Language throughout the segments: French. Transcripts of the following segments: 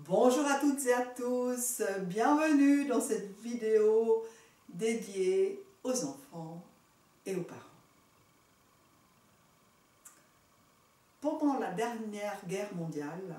Bonjour à toutes et à tous, bienvenue dans cette vidéo dédiée aux enfants et aux parents. Pendant la dernière guerre mondiale,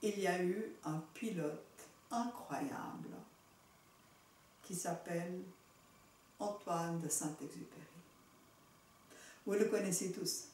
il y a eu un pilote incroyable qui s'appelle Antoine de Saint-Exupéry. Vous le connaissez tous.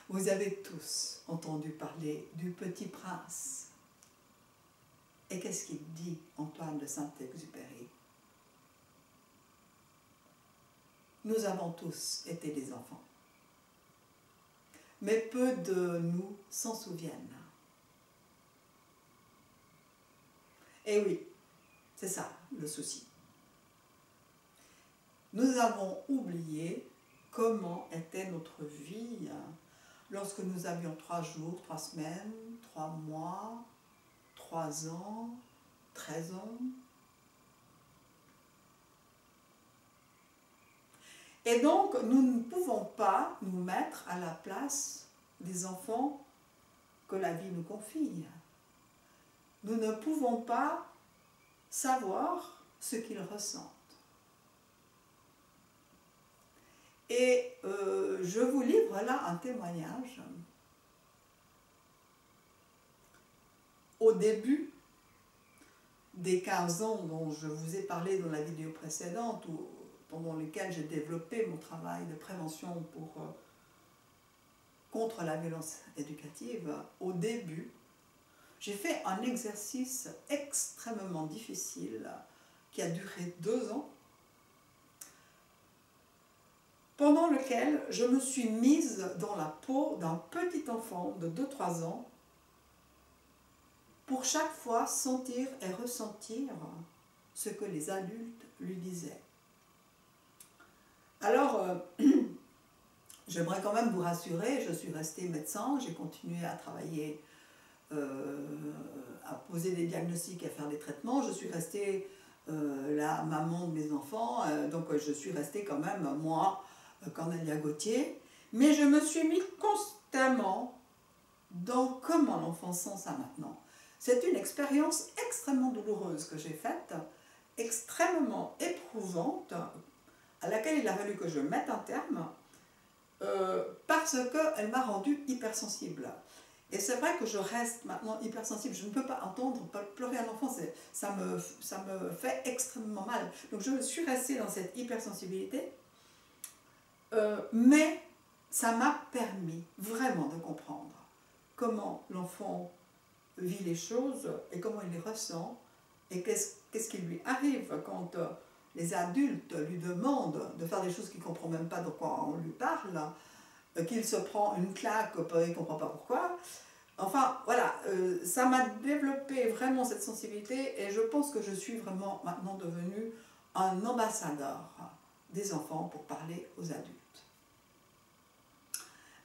Vous avez tous entendu parler du Petit Prince. Et qu'est-ce qu'il dit, Antoine de Saint-Exupéry? Nous avons tous été des enfants, mais peu de nous s'en souviennent. Et oui, c'est ça le souci. Nous avons oublié comment était notre vie lorsque nous avions 3 jours, 3 semaines, 3 mois, 3 ans, 13 ans. Et donc, nous ne pouvons pas nous mettre à la place des enfants que la vie nous confie. Nous ne pouvons pas savoir ce qu'ils ressentent. Et je vous livre là un témoignage. Au début des 15 ans dont je vous ai parlé dans la vidéo précédente, pendant lesquels j'ai développé mon travail de prévention contre la violence éducative, au début, j'ai fait un exercice extrêmement difficile qui a duré 2 ans, pendant lequel je me suis mise dans la peau d'un petit enfant de 2-3 ans pour chaque fois sentir et ressentir ce que les adultes lui disaient. Alors, j'aimerais quand même vous rassurer, je suis restée médecin, j'ai continué à travailler, à poser des diagnostics, à faire des traitements, je suis restée la maman de mes enfants, donc je suis restée quand même, moi, Cornelia Gauthier, mais je me suis mis constamment dans comment l'enfant sent ça maintenant. C'est une expérience extrêmement douloureuse que j'ai faite, extrêmement éprouvante, à laquelle il a fallu que je mette un terme, parce qu'elle m'a rendue hypersensible. Et c'est vrai que je reste maintenant hypersensible, je ne peux pas entendre pleurer un enfant, ça me fait extrêmement mal. Donc je suis restée dans cette hypersensibilité, mais ça m'a permis vraiment de comprendre comment l'enfant vit les choses et comment il les ressent et qu'est-ce qui lui arrive quand les adultes lui demandent de faire des choses qu'il ne comprend même pas de quoi on lui parle, qu'il se prend une claque, il ne comprend pas pourquoi. Enfin, voilà, ça m'a développé vraiment cette sensibilité et je pense que je suis vraiment maintenant devenue un ambassadeur des enfants pour parler aux adultes.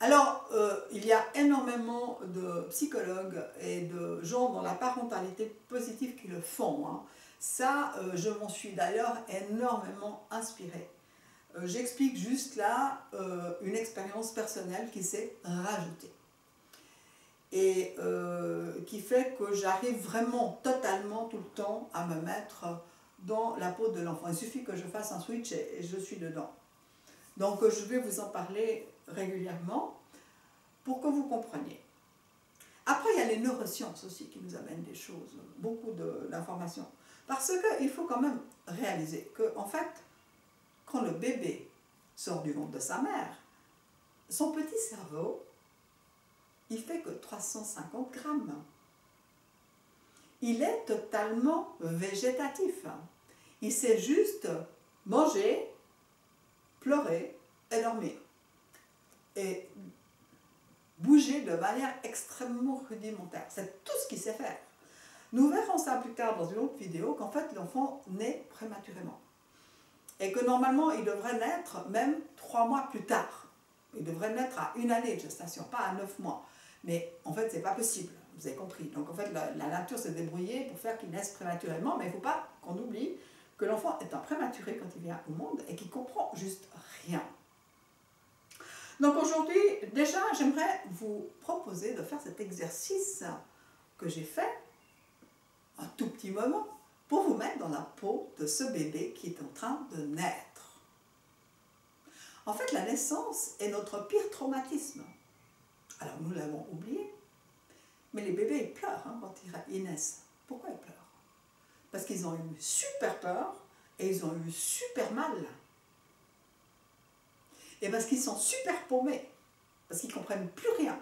Alors, il y a énormément de psychologues et de gens dans la parentalité positive qui le font. Hein. Ça, je m'en suis d'ailleurs énormément inspirée. J'explique juste là une expérience personnelle qui s'est rajoutée. Et qui fait que j'arrive vraiment totalement tout le temps à me mettre dans la peau de l'enfant. Il suffit que je fasse un switch et je suis dedans. Donc je vais vous en parler régulièrement pour que vous compreniez. Après, il y a les neurosciences aussi qui nous amènent des choses, beaucoup d'informations. Parce qu'il faut quand même réaliser qu'en fait, quand le bébé sort du ventre de sa mère, son petit cerveau, il fait que 350 grammes. Il est totalement végétatif. Il sait juste manger, pleurer et dormir. Et bouger de manière extrêmement rudimentaire. C'est tout ce qu'il sait faire. Nous verrons ça plus tard dans une autre vidéo, qu'en fait l'enfant naît prématurément. Et que normalement il devrait naître même 3 mois plus tard. Il devrait naître à 1 année de gestation, pas à 9 mois. Mais en fait c'est pas possible, vous avez compris. Donc en fait la nature s'est débrouillée pour faire qu'il naisse prématurément, mais il ne faut pas qu'on oublie que l'enfant est un prématuré quand il vient au monde et qu'il ne comprend juste rien. Donc aujourd'hui, déjà, j'aimerais vous proposer de faire cet exercice que j'ai fait un tout petit moment pour vous mettre dans la peau de ce bébé qui est en train de naître. En fait, la naissance est notre pire traumatisme. Alors nous l'avons oublié, mais les bébés ils pleurent quand ils naissent. Pourquoi ils pleurent? Parce qu'ils ont eu super peur et ils ont eu super mal. Et parce qu'ils sont super paumés, parce qu'ils ne comprennent plus rien.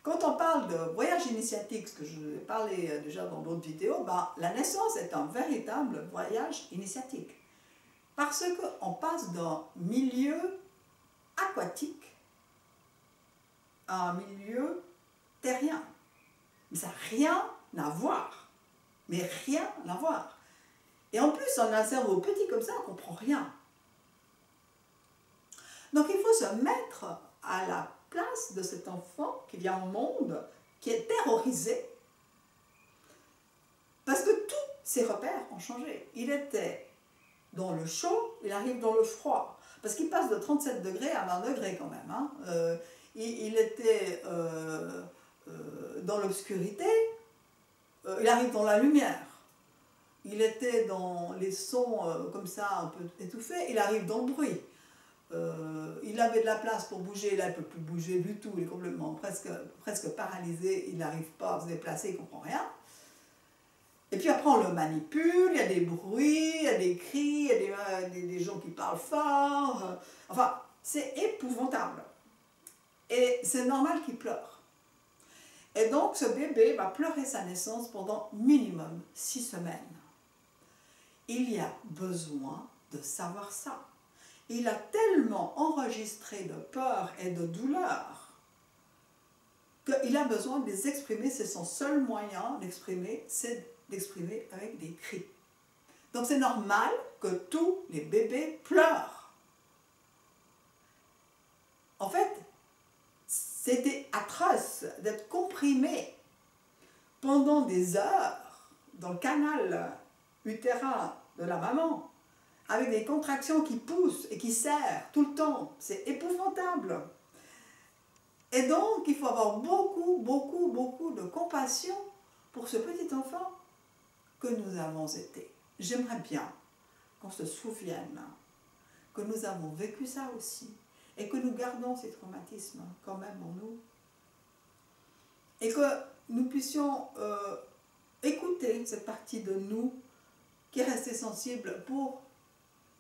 Quand on parle de voyage initiatique, ce que je vais parler déjà dans d'autres vidéos, la naissance est un véritable voyage initiatique. Parce qu'on passe d'un milieu aquatique à un milieu terrien. Mais ça n'a rien à voir. Mais rien à voir. Et en plus, on a un cerveau petit comme ça, on ne comprend rien. Donc il faut se mettre à la place de cet enfant qui vient au monde, qui est terrorisé, parce que tous ses repères ont changé. Il était dans le chaud, il arrive dans le froid, parce qu'il passe de 37 degrés à 20 degrés quand même. Il était dans l'obscurité, il arrive dans la lumière. Il était dans les sons comme ça, un peu étouffés, il arrive dans le bruit. Il avait de la place pour bouger, là il ne peut plus bouger du tout, il est complètement presque paralysé, il n'arrive pas à se déplacer, il ne comprend rien. Et puis après on le manipule, il y a des bruits, il y a des cris, il y a des gens qui parlent fort, enfin c'est épouvantable. Et c'est normal qu'il pleure. Et donc ce bébé va pleurer sa naissance pendant minimum 6 semaines. Il y a besoin de savoir ça. Il a tellement enregistré de peur et de douleur qu'il a besoin de les exprimer. C'est son seul moyen d'exprimer, c'est d'exprimer avec des cris. Donc c'est normal que tous les bébés pleurent. En fait, c'était atroce d'être comprimé pendant des heures dans le canal utérin de la maman, avec des contractions qui poussent et qui serrent tout le temps. C'est épouvantable. Et donc, il faut avoir beaucoup de compassion pour ce petit enfant que nous avons été. J'aimerais bien qu'on se souvienne que nous avons vécu ça aussi et que nous gardons ces traumatismes quand même en nous. Et que nous puissions écouter cette partie de nous qui est restée sensible pour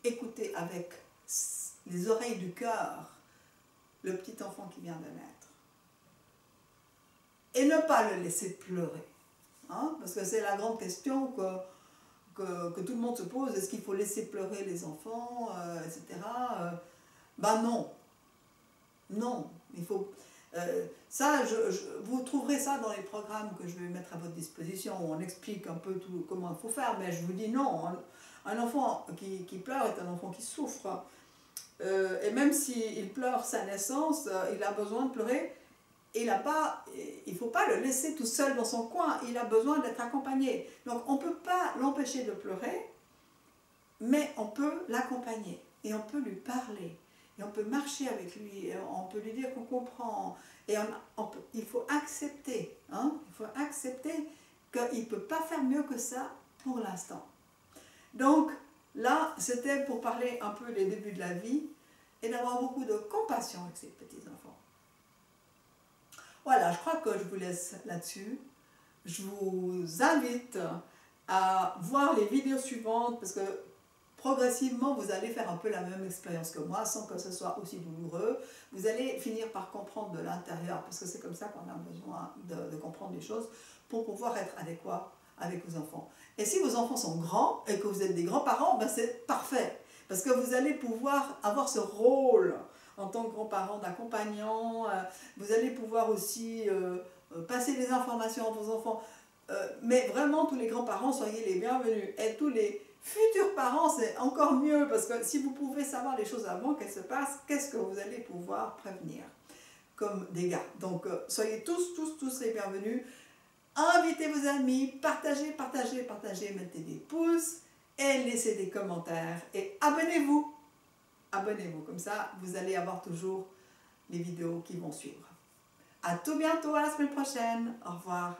écouter avec les oreilles du cœur le petit enfant qui vient de naître. Et ne pas le laisser pleurer. Parce que c'est la grande question que tout le monde se pose. Est-ce qu'il faut laisser pleurer les enfants, etc. Non. Non. Il faut... ça, vous trouverez ça dans les programmes que je vais mettre à votre disposition où on explique un peu tout, comment il faut faire. Mais je vous dis non. Un enfant qui pleure est un enfant qui souffre. Et même s'il pleure sa naissance, il a besoin de pleurer. Il ne faut pas le laisser tout seul dans son coin. Il a besoin d'être accompagné. Donc on ne peut pas l'empêcher de pleurer, mais on peut l'accompagner. Et on peut lui parler. Et on peut marcher avec lui. Et on peut lui dire qu'on comprend. Et il faut accepter. Il faut accepter qu'il ne peut pas faire mieux que ça pour l'instant. Donc là, c'était pour parler un peu des débuts de la vie et d'avoir beaucoup de compassion avec ces petits-enfants. Voilà, je crois que je vous laisse là-dessus. Je vous invite à voir les vidéos suivantes parce que progressivement, vous allez faire un peu la même expérience que moi sans que ce soit aussi douloureux. Vous allez finir par comprendre de l'intérieur parce que c'est comme ça qu'on a besoin de comprendre les choses pour pouvoir être adéquat avec vos enfants. Et si vos enfants sont grands et que vous êtes des grands-parents, c'est parfait. Parce que vous allez pouvoir avoir ce rôle en tant que grands-parents d'accompagnants. Vous allez pouvoir aussi passer des informations à vos enfants. Mais vraiment, tous les grands-parents, soyez les bienvenus. Et tous les futurs parents, c'est encore mieux. Parce que si vous pouvez savoir les choses avant qu'elles se passent, qu'est-ce que vous allez pouvoir prévenir comme dégâts. Donc, soyez tous les bienvenus. Invitez vos amis, partagez, mettez des pouces et laissez des commentaires et abonnez-vous. abonnez-vous. Comme ça, vous allez avoir toujours les vidéos qui vont suivre. À tout bientôt, à la semaine prochaine. Au revoir.